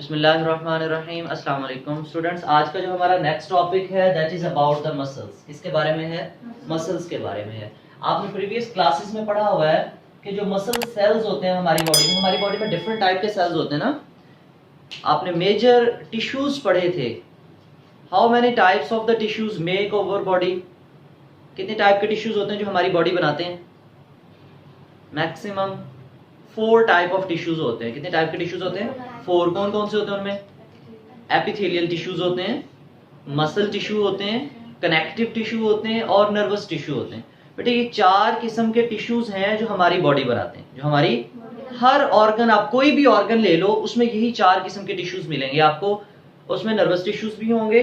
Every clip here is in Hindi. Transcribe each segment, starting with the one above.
बिस्मिल्लाहिर्रहमानिर्रहीम। अस्सलाम वालेकुम स्टूडेंट्स। आज का जो हमारा नेक्स्ट टॉपिक है that is about the muscles. किसके बारे में है? मसल्स के बारे में है। आपने प्रीवियस क्लासेस में पढ़ा हुआ है कि जो मसल सेल्स होते हैं हमारी बॉडी में डिफरेंट टाइप के सेल्स होते हैं ना। आपने मेजर टिश्यूज पढ़े थे। How many types of the tissues make over body? कितने टाइप के टिश्यूज होते हैं जो हमारी बॉडी बनाते हैं? मैक्सिमम 4 टाइप ऑफ टिश्यूज होते हैं। कितने टाइप के टिश्यूज होते हैं? 4। कौन कौन से होते हैं उनमें? एपिथेलियल टिश्यूज होते हैं, मसल टिश्यू होते हैं, कनेक्टिव टिश्यू होते हैं और नर्वस टिश्यू होते हैं। बेटे ये 4 किस्म के टिश्यूज हैं जो हमारी बॉडी बनाते हैं। जो हमारी हर ऑर्गन, आप कोई भी ऑर्गन ले लो उसमें यही 4 किस्म के टिश्यूज मिलेंगे आपको। उसमें नर्वस टिश्यूज भी होंगे,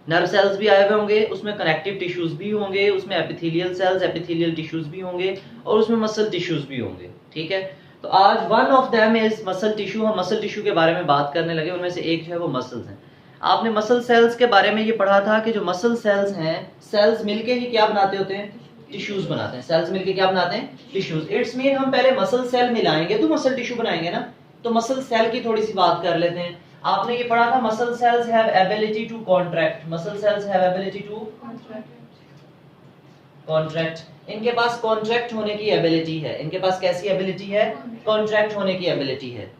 नर्व सेल्स भी आए हुए होंगे, उसमें कनेक्टिव टिश्यूज भी होंगे, उसमें एपिथेलियल सेल्स एपिथेलियल टिश्यूज भी होंगे और उसमें मसल टिश्यूज भी होंगे। ठीक है, तो आज one of them is muscle tissue. हम मसल टिश्यू के बारे में बात करने लगे। उनमें से एक जो है वो मसल्स हैं। आपने मसल सेल्स के बारे में ये पढ़ा था कि जो मसल सेल्स हैं, सेल्स मिलके ही क्या बनाते होते हैं? टिश्यूज बनाते हैं। सेल्स मिलके क्या बनाते हैं? टिश्यूज। इट्स मीन हम पहले मसल सेल मिलाएंगे तो मसल टिश्यू बनाएंगे ना। तो मसल सेल की थोड़ी सी बात कर लेते हैं। आपने ये पढ़ा था muscle cells have ability to contract. Muscle cells have ability to contract. इनके पास कॉन्ट्रैक्ट होने की एबिलिटी है। इनके पास कैसी एबिलिटी है? कॉन्ट्रैक्ट होने की एबिलिटी है।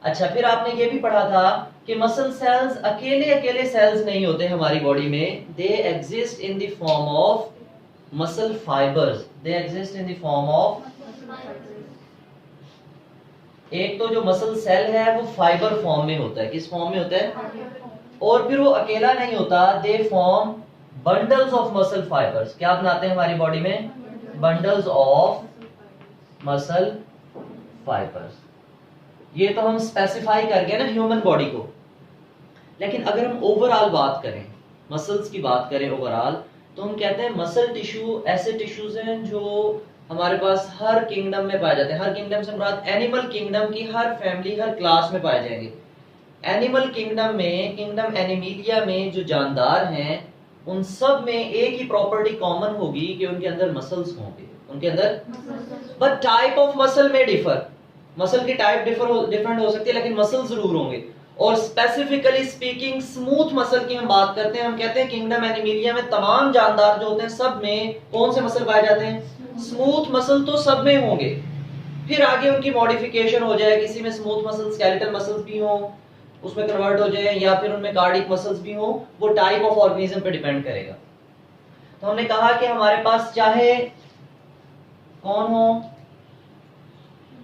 अच्छा, फिर आपने ये भी पढ़ा था कि मसल सेल्स अकेले अकेले सेल्स नहीं होते हमारी बॉडी में। They exist in the form of muscle fibres. They exist in the form of, एक तो जो मसल सेल है वो फाइबर फॉर्म में होता है। किस फॉर्म में होता है? और फिर वो अकेला नहीं होता। They form bundles of muscle fibres. क्या बनाते हैं हमारी बॉडी में? Bundles of muscle fibres. ये तो हम स्पेसिफाई कर गए ना ह्यूमन बॉडी को। लेकिन अगर हम ओवरऑल बात करें, मसल्स की बात करें ओवरऑल, तो हम कहते हैं मसल टिश्यू ऐसे टिश्यूज हैं जो हमारे पास हर किंगडम में पाए जाते हैं। हर किंगडम से मुराद एनिमल किंगडम की हर फैमिली, हर क्लास में पाए जाएंगे। एनिमल किंगडम में, किंगडम एनिमीलिया में जो जानदार हैं उन सब में एक ही प्रॉपर्टी कॉमन होगी कि उनके अंदर मसल्स होंगे। उनके अंदर, बट टाइप ऑफ मसल में डिफर। मसल की टाइप डिफरेंट हो सकती है लेकिन मसल जरूर होंगे। और स्पेसिफिकली स्पीकिंग स्मूथ मसल की हम बात करते हैं। हम कहते हैं किंगडम एनिमीलिया में तमाम जानदार जो होते हैं सब में कौन से मसल पाए जाते हैं? स्मूथ मसल तो सब में होंगे। फिर आगे उनकी मॉडिफिकेशन हो जाए, किसी में स्मूथ मसल स्केलेटल मसल्स भी हो, उसमें कन्वर्ट हो जाए, या फिर उनमें कार्डिक मसल्स भी हो। वो टाइप ऑफ ऑर्गेनिज्म पे डिपेंड करेगा। तो हमने कहा कि हमारे पास चाहे कौन हो,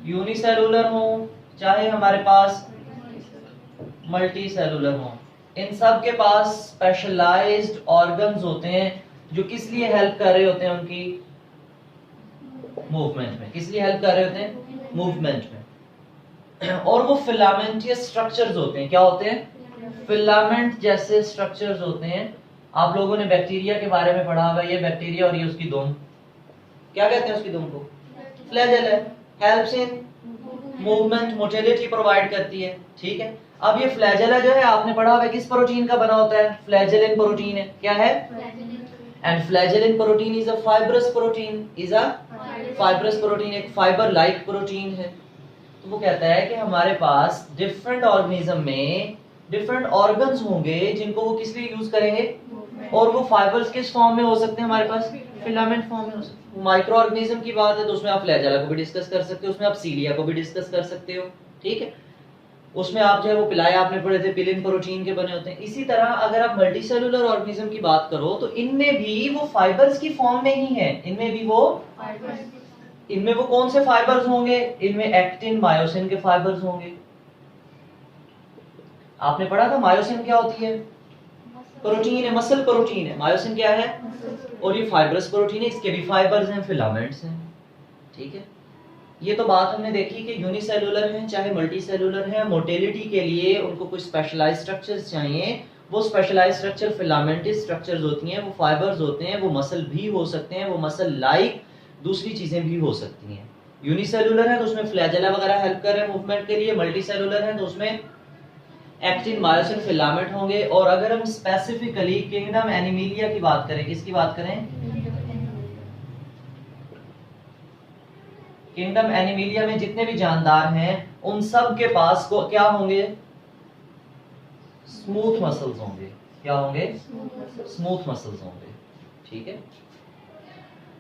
यूनिसेलुलर हो, चाहे हमारे पास मल्टी सेलुलर हो, इन सब के पास स्पेशलाइज्ड ऑर्गन्स होते हैं जो किस लिए हेल्प कर रहे होते हैं? उनकी मूवमेंट में। किस लिए हेल्प कर रहे होते हैं? मूवमेंट में। और वो फिलामेंटियस स्ट्रक्चर्स होते हैं। क्या होते हैं? फिलामेंट जैसे स्ट्रक्चर्स होते हैं। आप लोगों ने बैक्टीरिया के बारे में पढ़ा हुआ है। ये बैक्टीरिया और ये उसकी दुम, क्या कहते हैं उसकी दुम को? फ्लैजेल है। Helps in movement, motility provide करती है। ठीक है, अब ये फ्लैजेला जो है आपने पढ़ा हुआ है किस प्रोटीन का बना होता है? फ्लैजेलिन प्रोटीन है। क्या है? And flagellin protein is a fibrous protein. Is a fibrous protein, एक फाइबर लाइक प्रोटीन है। तो वो कहता है कि हमारे पास डिफरेंट ऑर्गेनिज्म में डिफरेंट ऑर्गन्स होंगे जिनको वो किस लिए यूज करेंगे? और वो फाइबर्स किस फॉर्म में हो सकते हैं हमारे पास? फिलामेंट फॉर्म में हो सकते हैं। माइक्रो ऑर्गेनिज्म की बात है तो उसमें आप फ्लैजेला को भी डिस्कस कर सकते हो, उसमें आप सीलिया को भी डिस्कस कर सकते हो। ठीक है, उसमें आप जो है वो पिलाए आपने पढ़े थे, पिलिन प्रोटीन के बने होते हैं। इसी तरह अगर आप मल्टीसेलुलर ऑर्गेनिज्म की बात करो तो इनमें भी वो फाइबर्स की फॉर्म में ही है। इनमें वो कौन से फाइबर्स होंगे? इनमें एक्टिन मायोसिन के फाइबर्स होंगे। आपने पढ़ा था मायोसिन क्या होती है? प्रोटीन है, मसल प्रोटीन है। मायोसिन क्या है? और ये फाइब्रस प्रोटीन है, इसके भी फाइबर्स हैं, फिलामेंट्स हैं। ठीक है, ये तो बात हमने देखी कि यूनिसेलुलर हैं चाहे मल्टी सेलुलर हैं, मोटिलिटी के लिए उनको कुछ स्पेशलाइज्ड स्ट्रक्चर्स चाहिए। वो स्पेशलाइज्ड स्ट्रक्चर फिलामेंटस स्ट्रक्चर्स होती हैं, वो फाइबर्स होते हैं, वो मसल भी हो सकते हैं, वो मसल लाइक दूसरी चीजें भी हो सकती हैं। यूनिसेलुलर है तो उसमें फ्लैजेला वगैरह हेल्प कर रहे हैं मूवमेंट के लिए। मल्टी सेलुलर है तो उसमें एक्टिन मायोसिन फिलामेंट होंगे। और अगर हम स्पेसिफिकली किंगडम एनिमीलिया की बात करें, किसकी बात करें? किंगडम एनिमिलिया में जितने भी जानदार हैं उन सब के पास को क्या होंगे, स्मूथ मसल्स होंगे। क्या होंगे, स्मूथ मसल्स होंगे। ठीक है,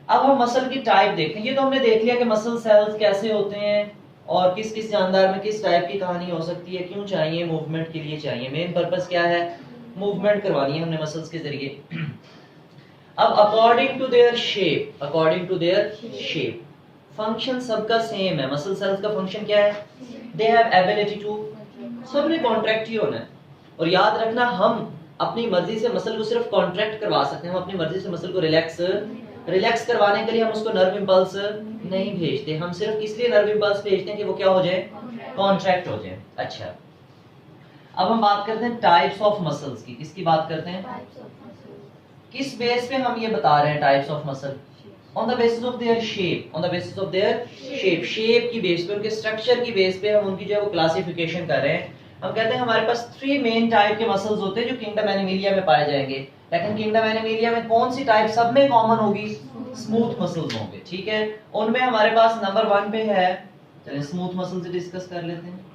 अब हम मसल की टाइप देखते हैं। ये तो हमने देख लिया कि मसल सेल्स कैसे होते हैं और किस किस जानदार में किस टाइप की कहानी हो सकती है, क्यों चाहिए, मूवमेंट के लिए चाहिए। मेन पर्पस क्या है, मूवमेंट करवानी है हमने मसल्स के जरिए। अब according to their shape, according to their shape function सबका सेम है। मसल सेल्स का फंक्शन क्या है, दे हैव एबिलिटी टू, सबने कॉन्ट्रैक्ट ही होना है। और याद रखना, हम अपनी मर्जी से मसल को सिर्फ कॉन्ट्रैक्ट करवा सकते हैं, हम अपनी मर्जी से मसल को रिलैक्स करवाने के लिए हम उसको नर्व इंपल्स नहीं भेजते। हम सिर्फ इसलिए नर्व इंपल्स भेजते हैं कि वो क्या हो जाए, कॉन्ट्रैक्ट हो जाए। अच्छा, अब हम बात करते हैं टाइप्स ऑफ मसल्स की। किसकी बात करते हैं, किस बेस पे हम ये बता रहे हैं types of muscle, on the basis of their shape, on the basis of their shape, shape की बेस पे, उनके स्ट्रक्चर की बेस पे हम उनकी जो है वो क्लासिफिकेशन कर रहे हैं। हम कहते हैं हमारे पास 3 मेन टाइप के मसल्स होते हैं जो किंगडम एनिमिलिया में पाए जाएंगे। लेकिन किंगडम एनिमिलिया में कौन सी टाइप सब में कॉमन होगी, स्मूथ मसल्स होंगे। ठीक है, उनमें हमारे पास नंबर 1 पे है, चलिए स्मूथ मसल से डिस्कस कर लेते हैं।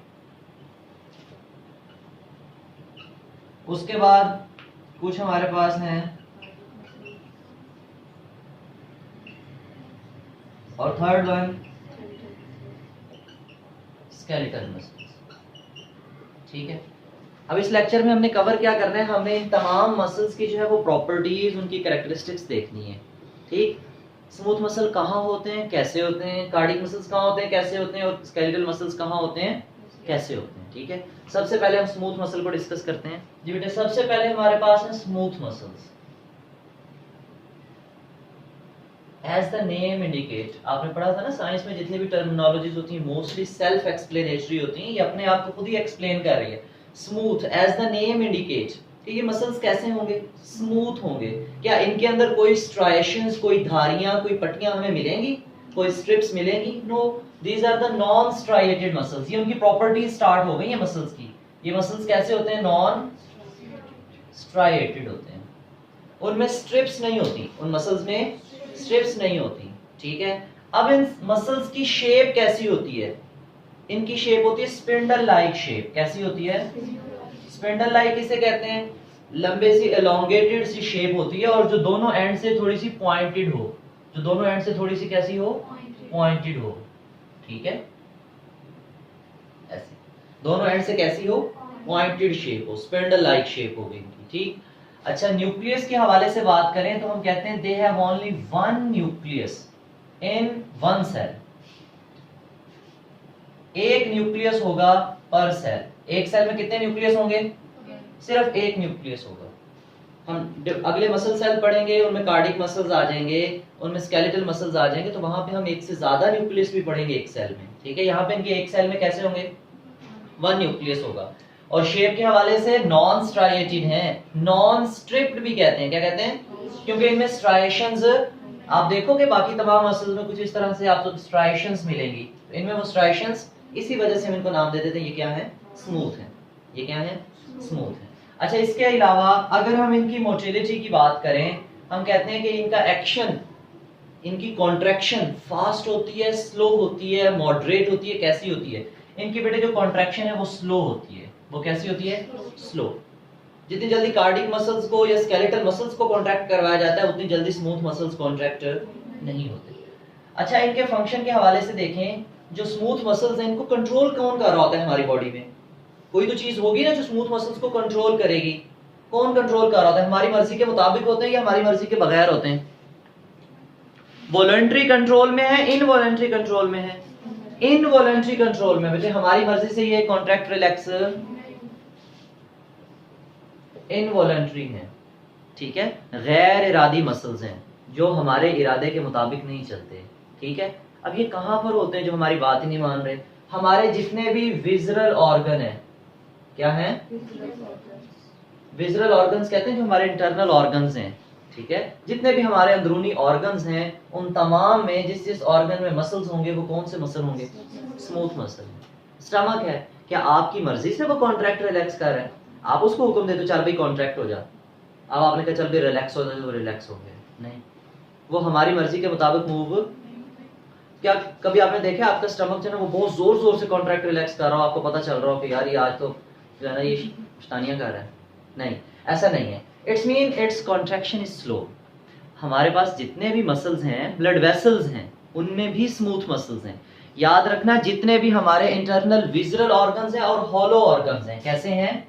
उसके बाद कुछ हमारे पास हैं और थर्ड वन स्केलेटल मसल्स। ठीक है, अब इस लेक्चर में हमने कवर क्या करना है, हमने इन तमाम मसल्स की जो है वो प्रॉपर्टीज, उनकी कैरेक्टरिस्टिक्स देखनी है। ठीक, स्मूथ मसल कहाँ होते हैं, कैसे होते हैं, कार्डिक मसल्स कहाँ होते हैं, कैसे होते हैं, और स्केलेटल मसल्स कहाँ होते हैं, कैसे होते हैं। ठीक है, सबसे पहले हम स्मूथ मसल को डिस्कस करते हैं। जी बेटे, सबसे पहले हमारे पास है smooth muscles. As the name indicate, आपने पढ़ा था ना साइंस में, जितनी भी टर्मिनोलॉजीज होती हैं मोस्टली सेल्फ एक्सप्लेनेटरी होती हैं, ये अपने आप को खुद ही एक्सप्लेन कर रही है। Smooth, as the name indicate, कि ये मसल्स कैसे होंगे, स्मूथ होंगे। क्या इनके अंदर कोई स्ट्राइएशंस, कोई धारियां, कोई पट्टियां हमें मिलेंगी, कोई स्ट्रिप्स मिलेंगी? No, these are the non striated muscles. ये उनकी प्रॉपर्टीज स्टार्ट हो गई है मसल्स की। ये मसल्स कैसे होते हैं, नॉन स्ट्राइएटेड होते हैं, उनमें स्ट्रिप्स नहीं होती, उन मसल्स में स्ट्रिप्स नहीं होती। ठीक है, अब इन मसल्स की शेप कैसी होती है, इनकी शेप होती है स्पिंडल लाइक शेप। कैसी होती है, स्पिंडल लाइक किसे कहते हैं, लंबे सी एलोंगेटेड सी शेप होती है और जो दोनों एंड से थोड़ी सी पॉइंटेड हो, जो दोनों एंड से थोड़ी सी कैसी हो, पॉइंटेड हो। ठीक है, ऐसी दोनों एंड से कैसी हो, पॉइंटेड शेप हो, स्पिंडल लाइक शेप हो गई इनकी। ठीक, अच्छा, न्यूक्लियस के हवाले से बात करें तो हम कहते हैं they have only one nucleus in one cell. एक न्यूक्लियस होगा पर सेल। एक सेल में कितने न्यूक्लियस होंगे, सिर्फ एक न्यूक्लियस होगा। हम अगले मसल सेल पढ़ेंगे, उनमें कार्डिक मसल्स आ जाएंगे, उनमें स्केलेटल मसल्स आ जाएंगे, तो वहां पे हम एक से ज्यादा न्यूक्लियस भी पढ़ेंगे एक सेल में। ठीक है, यहाँ पे इनके एक सेल में कैसे होंगे, वन न्यूक्लियस होगा। और शेप के हवाले से नॉन स्ट्राइएटेड है, नॉन स्ट्रिप्ड भी कहते हैं। क्या कहते हैं, क्योंकि इनमें स्ट्राइएशंस, आप देखोगे बाकी तमाम मसल्स में कुछ इस तरह से आपको स्ट्राइएशंस मिलेंगी, तो इनमें वो स्ट्राइएशंस, इसी वजह से हम इनको नाम दे देते हैं ये क्या है, स्मूथ है। ये क्या है, स्मूथ है। अच्छा, इसके अलावा अगर हम इनकी मोटिलिटी की बात करें, हम कहते हैं कि इनका एक्शन, इनकी कॉन्ट्रैक्शन फास्ट होती है, स्लो होती है, मॉडरेट होती है, कैसी होती है, इनकी बेटे जो कॉन्ट्रैक्शन है वो स्लो होती है। वो कैसी होती है, स्लो। जितनी जल्दी कार्डिक मसल्स को या स्केलेटल मसल्स को कॉन्ट्रैक्ट करवाया जाता है, उतनी जल्दी स्मूथ मसल्स कॉन्ट्रैक्ट नहीं होते। अच्छा, इनके फंक्शन के हवाले से देखें, जो स्मूथ मसल्स हैं इनको कंट्रोल कौन कर रहा होता है हमारी बॉडी में, कोई तो चीज होगी ना जो स्मूथ मसल्स को कंट्रोल करेगी। कौन कंट्रोल कर रहा होता है, हमारी मर्जी के मुताबिक होते हैं या हमारी मर्जी के बगैर होते हैं? वॉलंटरी कंट्रोल में है, इनवॉलंटरी कंट्रोल में है? इनवॉलंटरी कंट्रोल में। बेटे हमारी मर्जी से ये कॉन्ट्रैक्ट रिलैक्स इनवॉलंटरी है। ठीक है, गैर इरादी मसल्स हैं जो हमारे इरादे के मुताबिक नहीं चलते। ठीक है, अब ये कहां पर होते हैं जो हमारी बात ही नहीं मान रहे? हमारे जितने भी विजरल ऑर्गन है, क्या है, विजरल ऑर्गन्स कहते हैं जो हमारे इंटरनल ऑर्गन्स हैं। ठीक है, जितने भी हमारे अंदरूनी ऑर्गन्स हैं, उन तमाम में जिस जिस ऑर्गन में मसल्स होंगे वो कौन से मसल होंगे, स्मूथ मसल। स्टमक है, क्या आपकी मर्जी से वो कॉन्ट्रैक्ट रिलैक्स कर रहा है? आप उसको हुक्म दे दो चल भाई कॉन्ट्रैक्ट हो जा, अब आपने कहा चल भाई रिलैक्स हो जा, वो रिलैक्स हो गया? नहीं, वो हमारी मर्जी के मुताबिक मूव क्या कभी आपने देखा आपका स्टमक जो है ना वो बहुत जोर जोर से कॉन्ट्रैक्ट रिलैक्स कर रहा हो, आपको पता चल रहा हो कि यार ये आज तो जो है ना ये शैतानियां कर रहा है? नहीं, ऐसा नहीं है। It's mean it's contraction is slow. हमारे पास जितने भी मसल्स हैं, ब्लड वेसल्स हैं, उनमें भी स्मूथ मसल्स हैं। याद रखना जितने भी हमारे इंटरनल विजुअल ऑर्गन्स हैं और हॉलो ऑर्गन्स हैं, कैसे हैं?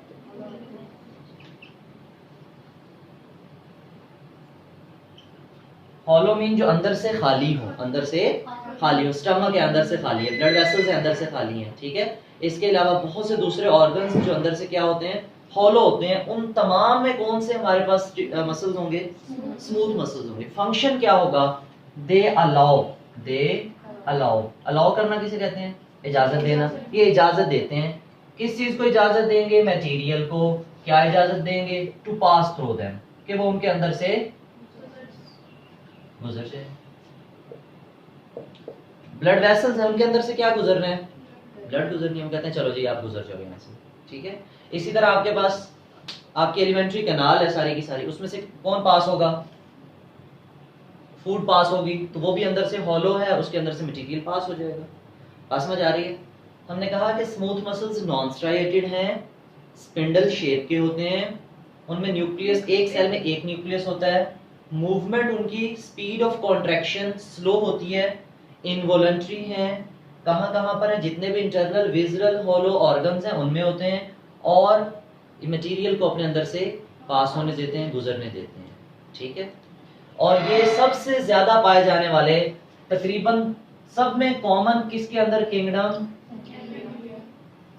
हॉलो मीन जो अंदर से खाली हो, अंदर से खाली हो। स्टमक है अंदर से खाली है, ब्लड वेसल्स है अंदर से खाली है, ठीक है। इसके अलावा बहुत से दूसरे ऑर्गन्स जो अंदर से क्या होते हैं, हॉलो होते हैं। उन तमाम में कौन से हमारे पास मसल्स होंगे? स्मूथ मसल्स होंगे। फंक्शन क्या होगा? They allow, they allow. Allow करना किसे कहते हैं? इजाजत देना। ये इजाजत देते हैं। किस चीज को इजाजत देंगे? मटेरियल को। क्या इजाजत देंगे? टू पास थ्रू देम, कि वो उनके अंदर से गुजर जाए। ब्लड वेसल्स है, उनके अंदर से क्या गुजरना है? ब्लड गुजरनी है। हम कहते हैं चलो जी आप गुजर जाओ यहाँ से, ठीक है। इसी तरह आपके पास आपकी एलिमेंट्री कैनाल है सारी की सारी, उसमें से कौन पास होगा? फूड पास होगी, तो वो भी अंदर से हॉलो है, उसके अंदर से मटेरियल पास हो जाएगा। पास में जा रही है। हमने कहा कि स्मूथ मसल्स नॉन स्ट्राइएटेड हैं, स्पिंडल शेप के होते हैं, उनमें न्यूक्लियस, एक सेल में एक न्यूक्लियस होता है। मूवमेंट उनकी, स्पीड ऑफ कॉन्ट्रैक्शन स्लो होती है, इनवॉलंटरी हैं। कहां कहां पर है? जितने भी इंटरनल विजुअल हॉलो ऑर्गन्स हैं उनमें होते हैं, और मटेरियल को अपने अंदर से पास होने देते हैं, गुजरने देते हैं, ठीक है। और ये सबसे ज्यादा पाए जाने वाले, तकरीबन सब में कॉमन किसके अंदर? किंगडम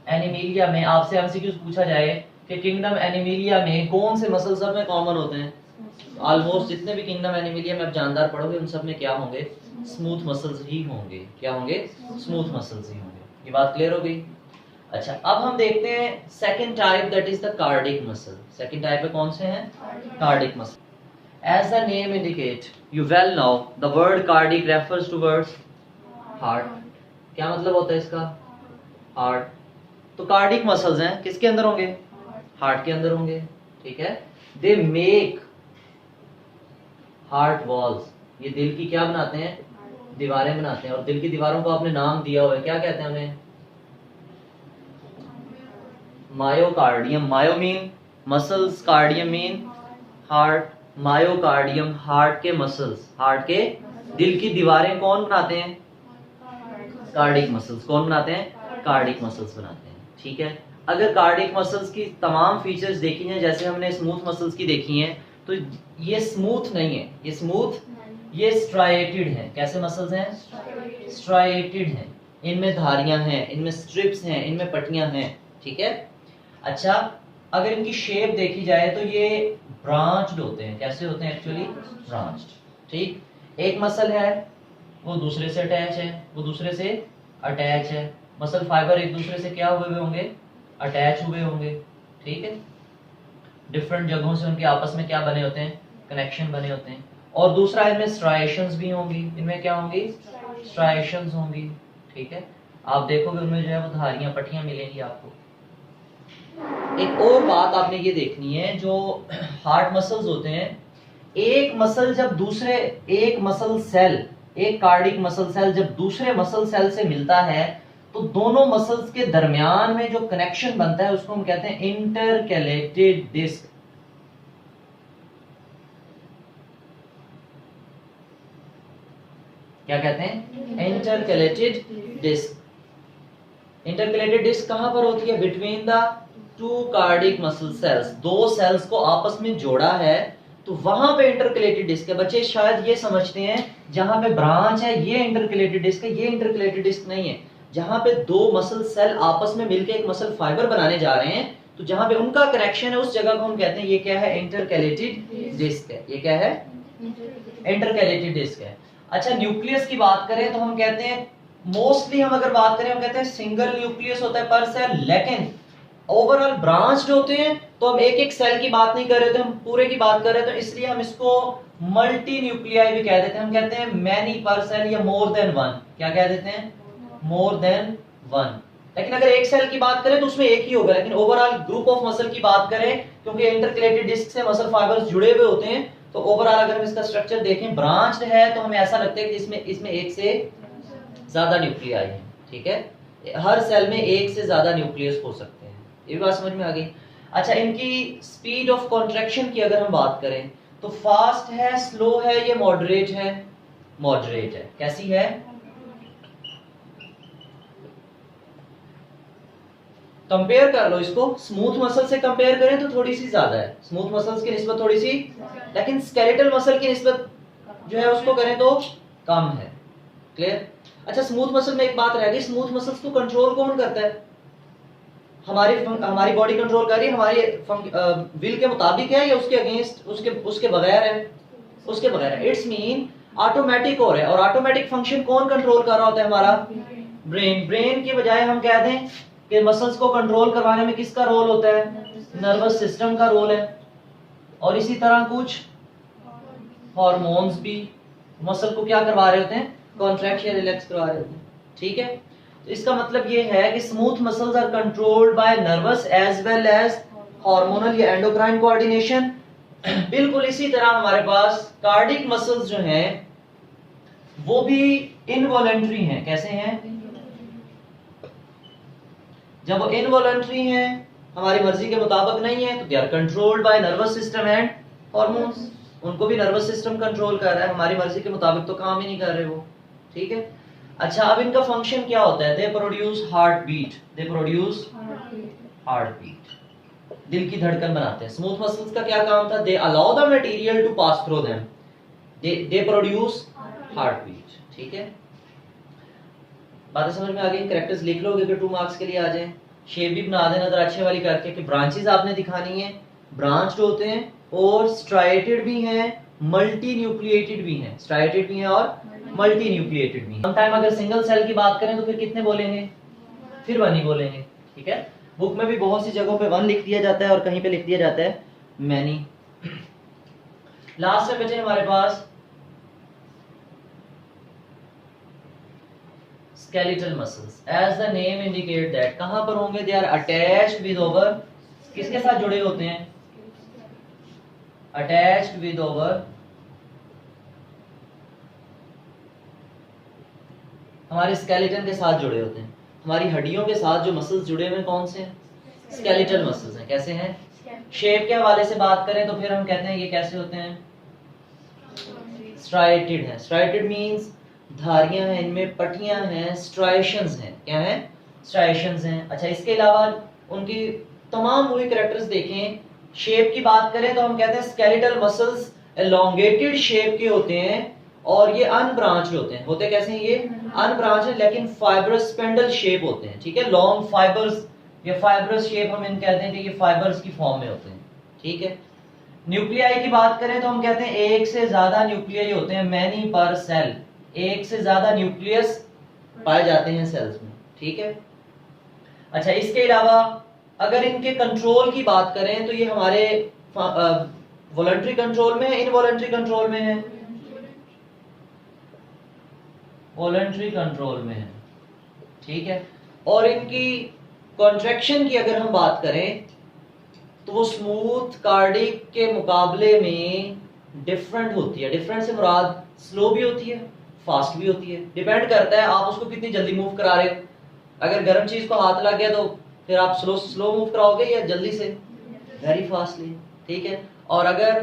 एनिमिलिया में। आपसे एमसीक्यूज पूछा जाए कि किंगडम एनिमिलिया में कौन से मसल सब में कॉमन होते हैं? ऑलमोस्ट जितने भी किंगडम एनिमिलिया में आप जानदार पढ़ोगे उन सब में क्या होंगे? स्मूथ मसल्स ही होंगे। क्या होंगे? स्मूथ मसल्स ही होंगे। ये बात क्लियर हो गई? अच्छा, अब हम देखते हैं second type, that is the cardiac muscle. Second type में कौन से हैं? Cardiac muscle. As the name indicate, you well know the word cardiac refers to words heart. क्या मतलब होता है इसका? हार्ट। तो कार्डिक मसल्स हैं, किसके अंदर होंगे? हार्ट के अंदर होंगे, ठीक है। They make heart walls. ये दिल की क्या बनाते हैं? दीवारें बनाते हैं। और दिल की दीवारों को आपने नाम दिया हुआ है, क्या कहते हैं उन्हें? Myocardium. Myo mean muscles, cardium mean heart. Myocardium heart के मसल्स, हार्ट के दिल की दीवारें कौन बनाते हैं? Cardiac muscles. कौन बनाते हैं? कार्डिक मसल्स बनाते हैं, ठीक है। अगर कार्डिक मसल्स की तमाम फीचर्स देखी हैं, जैसे हमने स्मूथ मसल्स की देखी हैं, तो ये स्मूथ नहीं है, ये स्मूथ, ये स्ट्राइएटेड है। कैसे मसल्स हैं? स्ट्राइएटेड हैं। इनमें धारियां हैं, इनमें स्ट्रिप्स हैं, इनमें पट्टियां हैं, ठीक है। अच्छा, अगर इनकी शेप देखी जाए तो ये ब्रांच्ड होते हैं। कैसे होते हैं? एक्चुअली ब्रांच्ड, ठीक। एक मसल है, वो दूसरे से अटैच है, वो दूसरे से अटैच है। मसल फाइबर एक दूसरे से क्या हुए होंगे? अटैच हुए होंगे, ठीक है। डिफरेंट जगहों से उनके आपस में क्या बने होते हैं? कनेक्शन बने होते हैं। और दूसरा, इनमें स्ट्राइएशंस भी होंगी। इनमें क्या होंगी? स्ट्राइएशंस होंगी, ठीक है। आप देखोगे उनमें जो है वो धारियां, पट्टियां मिलेंगी आपको। एक और बात आपने ये देखनी है, जो हार्ट मसल्स होते हैं, एक मसल जब दूसरे, एक मसल सेल, एक कार्डिक मसल सेल जब दूसरे मसल सेल से मिलता है, तो दोनों मसल्स के दरमियान में जो कनेक्शन बनता है उसको हम कहते हैं इंटरकैलेटेड डिस्क। क्या कहते हैं? Intercalated disc. इंटरकैलेटेड डिस्क कहां पर होती है? Between the two cardiac muscle cells. दो सेल्स को आपस में जोड़ा है, तो वहां पे इंटरकैलेटेड डिस्क है। बच्चे शायद ये समझते हैं जहां पे ब्रांच है ये इंटरकैलेटेड डिस्क है, ये इंटरकैलेटेड डिस्क नहीं है। जहां पे दो मसल सेल आपस में मिलकर एक मसल फाइबर बनाने जा रहे हैं, तो जहां पे उनका कनेक्शन है उस जगह को हम कहते हैं, ये क्या है? इंटरकैलेटेड डिस्क है। ये क्या है? इंटरकैलेटेड डिस्क है। अच्छा, न्यूक्लियस की बात करें तो हम कहते हैं, मोस्टली हम अगर बात करें हम कहते हैं सिंगल न्यूक्लियस होता है पर सेल, लेकिन ओवरऑल ब्रांच्ड होते हैं। तो हम एक एक सेल की बात नहीं कर रहे थे, हम पूरे की बात कर रहे थे, इसलिए हम इसको मल्टी न्यूक्लियाई भी कह देते हैं। हम कहते हैं मैनी पर सेल या मोर देन वन। क्या कह देते हैं? More than one. लेकिन अगर एक सेल की बात करें तो उसमें एक ही होगा, लेकिन ओवरऑल ग्रुप ऑफ मसल की बात करें, क्योंकि इंटरकैलेटेड डिस्क से मसल फाइबर्स जुड़े हुए होते हैं, तो ओवरऑल अगर हम इसका स्ट्रक्चर देखें ब्रांच्ड है, तो हमें ऐसा लगता है कि इसमें एक से ज्यादा न्यूक्लियाई हैं, ठीक है। हर सेल में एक से ज्यादा न्यूक्लियस हो सकते हैं, ये बात समझ में आ गई। अच्छा, इनकी स्पीड ऑफ कॉन्ट्रैक्शन की अगर हम बात करें तो फास्ट है, स्लो है, ये मॉडरेट है? मॉडरेट है। कैसी है? कंपेयर कर लो इसको, स्मूथ मसल से कंपेयर करें तो थोड़ी सी ज्यादा है, स्मूथ मसल्स की निस्बत थोड़ी सी, लेकिन स्केलेटल मसल की निस्बत जो है उसको करें तो कम है। क्लियर? अच्छा, स्मूथ मसल में एक बात रह गई, स्मूथ मसल्स को कंट्रोल कौन करता है? हमारी बॉडी कंट्रोल कर रही है हमारी विल के मुताबिक है या उसके अगेंस्ट, उसके बगैर है? उसके बगैर है। इट्स मीन ऑटोमेटिक हो रहा है, और ऑटोमेटिक फंक्शन कौन कंट्रोल कर रहा होता है? हमारा ब्रेन। ब्रेन की बजाय हम कह दें कि मसल्स को कंट्रोल करवाने में किसका रोल होता है? नर्वस सिस्टम का रोल है। और इसी तरह कुछ हार्मोन्स भी मसल को क्या करवा रहे होते हैं? कॉन्ट्रैक्ट या रिलैक्स करवा रहे होते हैं, ठीक है। तो इसका मतलब ये है कि smooth muscles are controlled by nervous as well as hormonal या एंडोक्राइन कोऑर्डिनेशन। बिल्कुल इसी तरह हमारे पास कार्डिक मसल्स जो हैं वो भी इनवॉलंटरी हैं। कैसे हैं? जब वो इनवॉलंटरी हैं, हमारी मर्जी के मुताबिक नहीं है, तो they are controlled by nervous system and hormones. उनको भी नर्वस सिस्टम कंट्रोल कर रहा है, हमारी मर्जी के मुताबिक तो काम ही नहीं कर रहे वो, ठीक है। अच्छा, अब इनका फंक्शन क्या होता है? They produce heart beat, they produce heart beat, दिल की धड़कन बनाते हैं। स्मूथ मसल्स का क्या काम था? They allow the material to pass through them, they produce heart beat, ठीक है। बातें समझ में आ गई? कैरेक्टर्स लिख लोगे कि 2 मार्क्स के लिए आ जाए। शेप भी बना देना जरा अच्छे वाली करके कि ब्रांचेस आपने दिखानी है, ब्रांच्ड होते हैं और स्ट्राइटेड भी हैं, मल्टी न्यूक्लिएटेड भी हैं, स्ट्राइटेड भी हैं और मल्टी न्यूक्लिएटेड भी हैं। समटाइम अगर सिंगल सेल की बात करें तो फिर कितने बोलेंगे? फिर 1 ही बोलेंगे, ठीक है। बुक में भी बहुत सी जगहों पे 1 लिख दिया जाता है और कहीं पे लिख दिया जाता है मैनी। लास्ट में बचे हमारे पास skeletal muscles. As the name indicate that, कहां पर होंगे? They are attached with over, किसके साथ जुड़े होते हैं? Attached with over हमारे skeleton के साथ जुड़े होते हैं। हमारी हड्डियों के साथ जो मसल्स जुड़े हुए कौन से हैं? skeletal muscles हैं। कैसे हैं? शेप के हवाले से बात करें तो फिर हम कहते हैं ये कैसे होते हैं? स्ट्राइटेड है। स्ट्राइटेड मींस धारियां हैं, इनमें पट्टियां हैं, स्ट्राइशंस हैं। क्या है? स्ट्राइशंस हैं। अच्छा, इसके अलावा उनकी तमाम मूवी कैरेक्टर्स देखें, शेप की बात करें तो हम कहते हैं स्केलेटल मसल्स एलोंगेटेड शेप के होते हैं और ये अनब्रांच्ड होते हैं। होते कैसे हैं ये? अनब्रांच्ड है, लेकिन फाइब्रस स्पेंडल शेप होते हैं, ठीक है। लॉन्ग फाइबर्स या फाइब्रस शेप हम इन कहते हैं कि ये फाइबर्स की फॉर्म में होते हैं, ठीक है। न्यूक्लियाई की बात करें तो हम कहते हैं एक से ज्यादा न्यूक्लियाई होते हैं, मैनी पर सेल। एक से ज्यादा न्यूक्लियस पाए जाते हैं सेल्स में, ठीक है। अच्छा, इसके अलावा अगर इनके कंट्रोल की बात करें तो ये हमारे वॉलंटरी कंट्रोल में है, इनवॉलंटरी कंट्रोल में है? वॉलंटरी कंट्रोल में है, ठीक है। और इनकी कॉन्ट्रैक्शन की अगर हम बात करें तो वो स्मूथ कार्डिक के मुकाबले में डिफरेंट होती है। डिफरेंट से मुराद स्लो भी होती है, फास्ट भी होती है। डिपेंड करता है आप उसको कितनी जल्दी मूव करा रहे हो। अगर गर्म चीज को हाथ लग गया तो फिर आप स्लो मूव कराओगे या जल्दी से? वेरी फास्टली, ठीक है। और अगर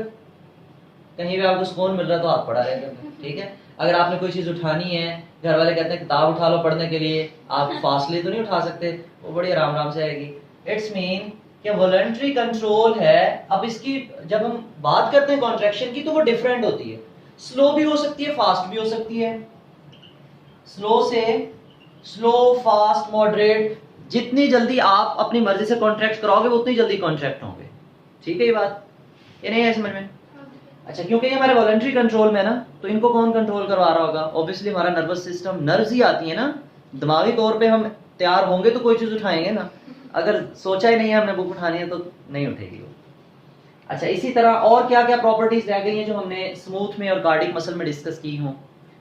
कहीं भी आपको सुकून मिल रहा है तो हाथ पड़ा रहेगा, ठीक है। अगर आपने कोई चीज उठानी है, घर वाले कहते हैं किताब उठा लो पढ़ने के लिए, आप फास्टली तो नहीं उठा सकते, वो बड़ी आराम आराम से आएगी। इट्स मीन कि वॉलंटरी कंट्रोल है। अब इसकी जब हम बात करते हैं कॉन्ट्रैक्शन की तो वो डिफरेंट होती है, स्लो भी हो सकती है, फास्ट भी हो सकती है। स्लो से स्लो, फास्ट, मॉडरेट, जितनी जल्दी आप अपनी मर्जी से कॉन्ट्रैक्ट कराओगे उतनी जल्दी कॉन्ट्रैक्ट होंगे, ठीक है। ये बात ये नहीं है समझ में? अच्छा, क्योंकि ये हमारे वॉलंटरी कंट्रोल में ना, तो इनको कौन कंट्रोल करवा रहा होगा? ऑब्वियसली हमारा नर्वस सिस्टम। नर्व्स ही आती है ना, दिमागी तौर पे हम तैयार होंगे तो कोई चीज उठाएंगे ना। अगर सोचा ही नहीं है हमने बुक उठानी है तो नहीं उठेगी वो। अच्छा, इसी तरह और क्या क्या प्रॉपर्टीज रह गई हैं जो हमने स्मूथ में और कार्डिक मसल में डिस्कस की हों?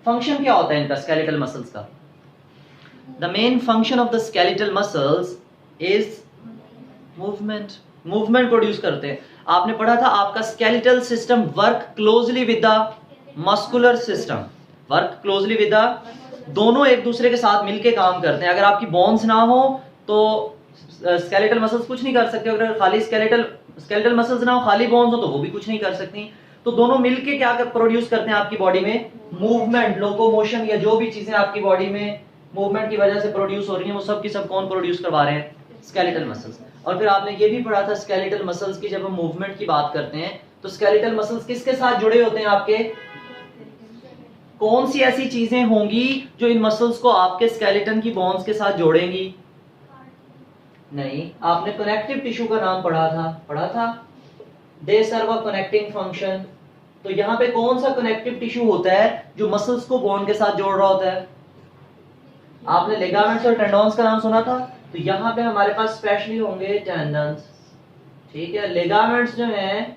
फंक्शन क्या होता है इनका स्केलेटल मसल्स का? The main function of the skeletal muscles is movement. Movement produce करते हैं। आपने पढ़ा था आपका skeletal system work closely with the muscular system, work closely with the दोनों एक दूसरे के साथ मिलके काम करते हैं। अगर आपकी बोन्स ना हो तो स्केलेटल मसल्स कुछ नहीं कर सकते, अगर खाली स्केलेटल मसल्स ना हो, खाली बोन्स हो तो वो भी कुछ नहीं कर सकती। तो दोनों मिलके क्या प्रोड्यूस करते हैं आपकी बॉडी में? मूवमेंट, लोकोमोशन, या जो भी चीजें आपकी बॉडी में मूवमेंट की वजह से प्रोड्यूस हो रही हैं वो सब की सब कौन प्रोड्यूस करवा रहे हैं? Skeletal muscles. और फिर आपने ये भी पढ़ा था स्केलेटल मसल्स की, जब हम मूवमेंट की बात करते हैं तो स्केलेटल मसल्स किसके साथ जुड़े होते हैं आपके? कौन सी ऐसी चीजें होंगी जो इन मसल्स को आपके स्केलेटन की बोन्स के साथ जोड़ेंगी? नहीं, आपने कनेक्टिव टिश्यू का नाम पढ़ा था। दे सर्व अ कनेक्टिंग फंक्शन। तो यहाँ पे कौन सा कनेक्टिव टिश्यू होता है जो मसल्स को बोन के साथ जोड़ रहा होता है? आपने लिगामेंट्स और टेंडन्स का नाम सुना था, तो यहाँ पे हमारे पास स्पेशली होंगे टेंडन्स। ठीक है, लिगामेंट्स जो हैं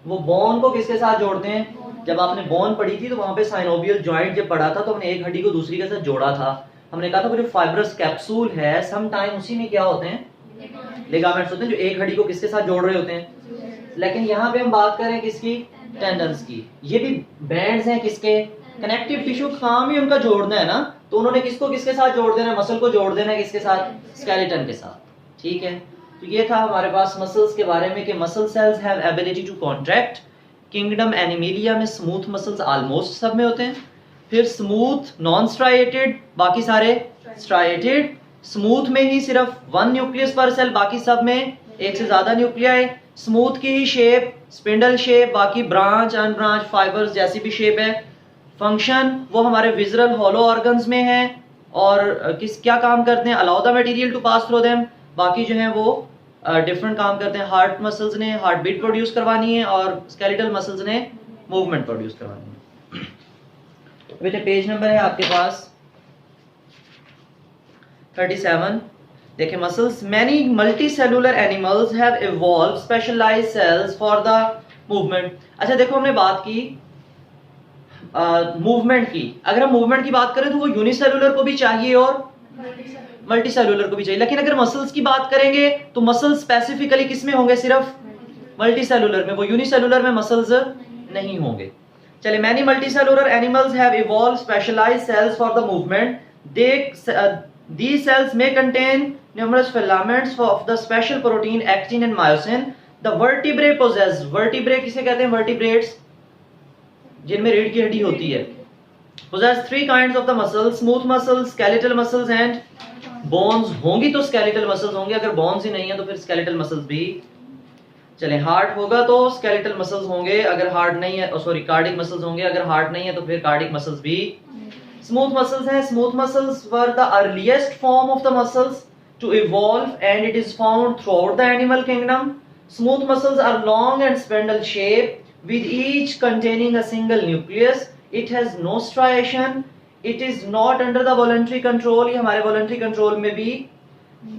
वो बोन को किसके साथ जोड़ते हैं? जब आपने बोन पढ़ी थी तो वहां पे साइनोवियल जॉइंट जब पढ़ा था तो हमने एक हड्डी को दूसरी के साथ जोड़ा था। हमने कहा था वो जो फाइब्रस कैप्सूल है सम टाइम उसी में क्या होते हैं? लिगामेंट्स होते हैं जो एक हड्डी को किसके साथ जोड़ रहे होते हैं। लेकिन यहाँ पे हम बात करें किसकी? टेंडन्स की। ये भी बैंड्स हैं किसके? Connective tissue. काम ही उनका जोड़ना है ना, तो उन्होंने किसको किसके साथ जोड़ देना है? मसल को जोड़ देना है किसके साथ? स्केलेटन के साथ। ठीक है, तो ये था हमारे पास मसल्स के बारे में कि muscle cells have ability to contract. Kingdom animalia में स्मूथ मसल्स ऑलमोस्ट सब में होते हैं। फिर स्मूथ, नॉन स्ट्राइएटेड, बाकी सारे स्ट्राइएटेड। स्मूथ में ही सिर्फ 1 न्यूक्लियस पर सेल, बाकी सब में एक से ज्यादा न्यूक्लियाई। स्मूथ की ही शेप स्पिंडल शेप, बाकी ब्रांच अनब्रांच फाइबर्स जैसी भी शेप है। फंक्शन वो हमारे विजरल हॉलो ऑर्गन्स में है और क्या काम करते हैं? Allow the material to pass through them. बाकी जो है वो डिफरेंट काम करते हैं। हार्ट मसल्स ने हार्ट बीट प्रोड्यूस करवानी है और स्केलेटल मसल्स ने मूवमेंट प्रोड्यूस करवानी है। बेटे पेज नंबर है आपके पास 37। देखिए muscles, many multicellular animals have evolve specialized cells for the movement. अच्छा देखो, हमने बात की मूवमेंट की। अगर हम मूवमेंट की बात करें तो वो यूनिसेलुलर को भी चाहिए और मल्टी सेलुलर को भी चाहिए। लेकिन अगर मसल्स की बात करेंगे तो मसल्स स्पेसिफिकली किस में होंगे? सिर्फ मल्टी सेलुलर में, वो यूनिसेलुलर में मसल्स नहीं होंगे। चले, many multicellular animals have evolve specialized cells for the movement. These cells may contain numerous filaments of the special protein actin and myosin. The vertebrae possess, vertebrae किसे कहते हैं? vertebrates, जिनमें रीढ़ की हड्डी होती है। possess 3 kinds of the muscles, smooth muscles, skeletal muscles and bones। होंगी तो skeletal muscles होंगे, अगर bones ही नहीं है तो फिर skeletal muscles भी। चले, हार्ट होगा तो skeletal muscles होंगे, अगर हार्ट नहीं है सॉरी कार्डिक मसल्स होंगे, अगर हार्ट नहीं है तो फिर कार्डिक मसल्स भी। स्मूथ मसल्स हैं। Smooth muscles were the earliest form of the muscles to evolve and it is found throughout the animal kingdom. Smooth muscles are long and spindle shape with each containing a single nucleus. It has no striation. It is not under the voluntary control. ये हमारे voluntary control में भी।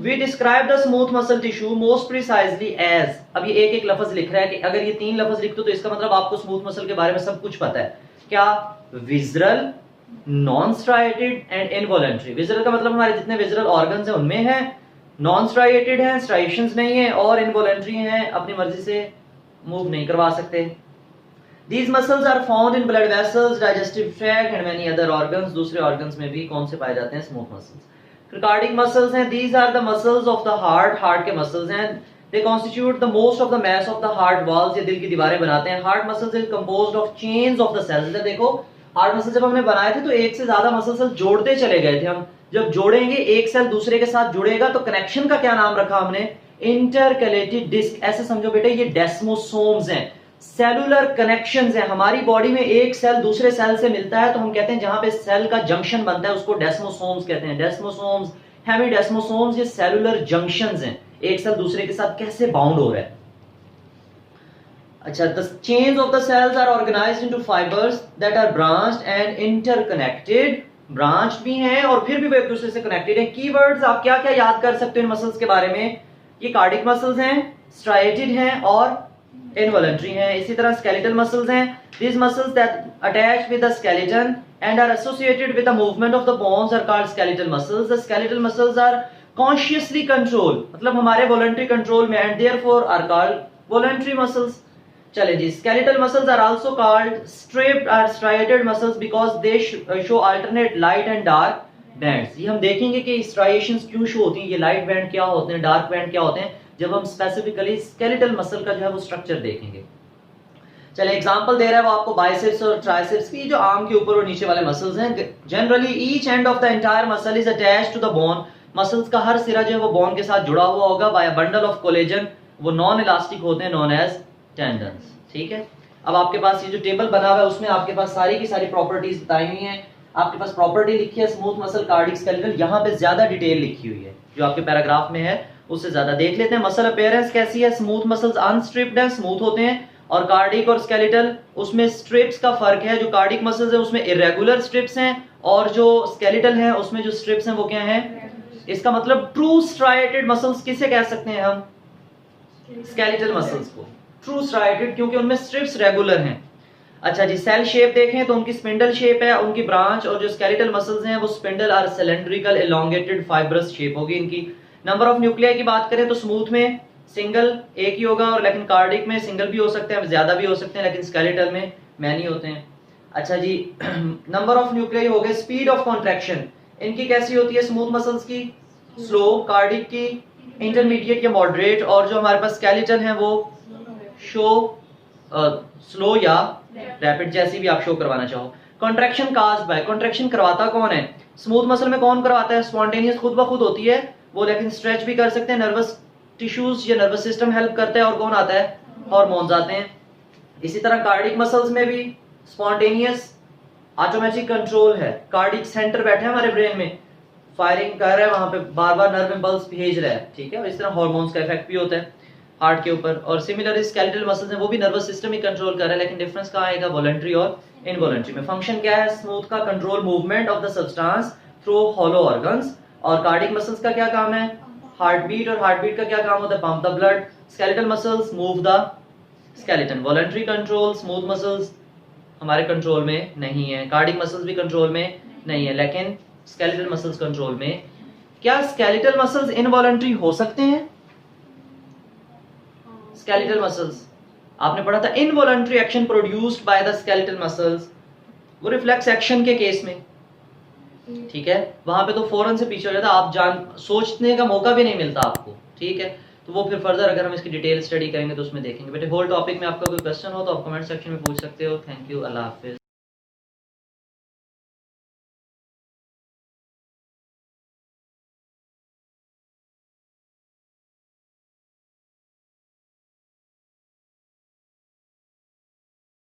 We describe the smooth muscle tissue most precisely as, अब ये एक एक लफ्ज लिख रहा है कि अगर ये 3 लफ्ज लिख दो तो इसका मतलब आपको स्मूथ मसल के बारे में सब कुछ पता है। क्या? Visceral, non striated and involuntary. Visceral का मतलब हमारे जितने विजरल ऑर्गन्स हैं उनमें है, नॉन स्ट्राइएटेड है, स्ट्राइएशंस नहीं है, और इनवॉलंटरी है, अपनी मर्जी से मूव नहीं करवा सकते। These muscles are found in blood vessels, digestive tract and many other organs। दूसरे organs में भी कौन से पाए जाते हैं? smooth muscles। फिर cardiac muscles हैं। These are the muscles of the heart, heart के muscles हैं। They constitute the most of the mass of the heart walls। ये दिल की दीवारें बनाते हैं। Heart muscles is composed of chains of the cells। इधर देखो, heart muscles जब हमने बनाए थे तो एक से ज्यादा मसल सेल जोड़ते चले गए थे हम। जब जोड़ेंगे, एक सेल दूसरे के साथ जुड़ेगा तो कनेक्शन का क्या नाम रखा हमने? Intercalated disc. ऐसे समझो बेटे, ये डेस्मोसोम्स हैं, सेलुलर कनेक्शंस हैं। हमारी बॉडी में एक सेल दूसरे सेल से मिलता है तो हम कहते हैं जहां पे सेल का जंक्शन बनता है उसको डेस्मोसोम्स कहते हैं। डेस्मोसोम्स, हेमिडेस्मोसोम्स, ये सेलुलर जंक्शंस हैं, एक सेल दूसरे के साथ कैसे बाउंड हो रहा है। अच्छा, the chains of the cells are organized into fibers that are branched and interconnected। Branch भी हैं और फिर भी वो एक दूसरे से कनेक्टेड हैं। कीवर्ड्स आप क्या क्या याद कर सकते हो इन मसल्स के बारे में? ये कार्डिक मसल्स हैं, स्ट्राइएटेड हैं और इनवॉलंटरी हैं। इसी तरह स्केलेटल मसल्स हैं। These muscles that attach with the skeleton and are associated with the movement of the bones are called skeletal muscles। The skeletal muscles are consciously controlled, मतलब हमारे voluntary control में, and therefore are called voluntary muscles। चले जी, skeletal muscles are also called striped और striated muscles because they show alternate light and dark bands. ये हम देखेंगे कि स्ट्राइएशंस क्यों शो होती हैं, ये लाइट बैंड क्या होते हैं, डार्क बैंड क्या होते हैं, जब हम स्पेसिफिकली स्केलेटल मसल का जो है वो स्ट्रक्चर देखेंगे। चलिए एग्जांपल दे रहा है वो आपको बाइसेप्स और ट्राइसेप्स की, जो आर्म के ऊपर और नीचे वाले मसल्स हैं। Generally each end of the entire muscle is attached to the bone. Muscles का हर सिरा जो है वो बोन के साथ जुड़ा हुआ होगा by a bundle of collagen. वो नॉन इलास्टिक होते हैं, नोन एज टेंडन्स। ठीक है, अब आपके पास ये जो टेबल बना हुआ है उसमें आपके पास सारी की सारी प्रॉपर्टीज बताई हुई हैं। आपके पास प्रॉपर्टी लिखी है स्मूथ मसल, कार्डिक, स्केलेटल, यहाँ पे ज्यादा डिटेल लिखी हुई है जो आपके पैराग्राफ में है, उससे ज्यादा देख लेते हैं। मसल अपीयरेंस कैसी है? स्मूथ मसल्स अनस्ट्रिप्ड है, स्मूथ होते हैं, और कार्डिक और स्केलेटल उसमें स्ट्रिप्स का फर्क है। जो कार्डिक मसल्स है उसमें इरेगुलर स्ट्रिप्स हैं, और जो स्केलेटल है उसमें जो स्ट्रिप्स हैं वो क्या हैं? इसका मतलब ट्रू स्ट्राइएटेड मसल्स किसे कह सकते हैं हम? स्केलेटल मसल्स को ट्रू स्ट्राइएटेड, क्योंकि उनमें स्ट्रिप्स रेगुलर हैं। अच्छा जी, सेल शेप देखें तो उनकी स्पिंडल शेप है उनकी ब्रांच, और जो स्केलेटल मसल्स हैं वो स्पिंडल और सिलेंड्रिकल एलोंगेटेड फाइब्रस शेप होगी इनकी। नंबर ऑफ न्यूक्लियाई की बात करें तो स्मूथ में सिंगल एक ही होगा, और लेकिन कार्डिक में सिंगल भी हो सकते हैं, ज्यादा भी हो सकते हैं, लेकिन स्केलेटल में मैनी होते हैं। अच्छा जी, नंबर ऑफ न्यूक्लियाई हो गए। स्पीड ऑफ कॉन्ट्रैक्शन इनकी कैसी होती है? स्मूथ मसल्स की स्लो, कार्डिक की इंटरमीडिएट या मॉडरेट, और जो हमारे पास स्केलेटल है वो शो स्लो या रैपिड, जैसी भी आप शो करवाना चाहो। कॉन्ट्रैक्शन काज्ड बाय, कॉन्ट्रैक्शन करवाता कौन है? स्मूथ मसल में कौन करवाता है? स्पॉन्टेनियस, खुद ब खुद होती है वो, लेकिन स्ट्रेच भी कर सकते हैं, नर्वस टिश्यूज या नर्वस सिस्टम हेल्प करता है, और कौन आता है? हार्मोन्स आते हैं। इसी तरह कार्डिक मसल्स में भी स्पॉन्टेनियस ऑटोमेटिक कंट्रोल है। कार्डिक सेंटर बैठे हैं हमारे ब्रेन में, फायरिंग कर रहा है, वहां पे बार बार नर्व इंपल्स भेज रहा है, ठीक है, और इस तरह हार्मोन्स का इफेक्ट भी होता है हार्ट के ऊपर। और सिमिलरली स्केलेटल मसल्स हैं वो भी नर्वस सिस्टम ही कंट्रोल कर रहा है, लेकिन डिफरेंस कहाँ आएगा? वॉलंटरी और इनवॉलंटरी में। फंक्शन क्या है? स्मूथ का control movement of the substance through hollow organs, और कार्डिक मसल्स का क्या काम है? हार्ट बीट, और हार्ट बीट का क्या काम होता है? Pump the blood. Skeletal muscles move the skeleton. Voluntary control, smooth muscles हमारे कंट्रोल में नहीं है, कार्डिक मसल्स भी कंट्रोल में नहीं है, लेकिन स्केलेटल मसल्स कंट्रोल में। क्या स्केलेटल मसल्स इनवॉलंटरी हो सकते हैं? स्केलेटल मसल्स आपने पढ़ा था involuntary action produced by the skeletal muscles, वो रिफ्लेक्स एक्शन के केस में, ठीक है, वहां पे तो फौरन से पीछे हो जाता, आप जान सोचने का मौका भी नहीं मिलता आपको, ठीक है। तो वो फिर फर्दर अगर हम इसकी डिटेल स्टडी करेंगे तो उसमें देखेंगे। बेटे होल टॉपिक में आपका कोई क्वेश्चन हो तो आप कमेंट सेक्शन में पूछ सकते हो। Thank you, Allah Hafiz.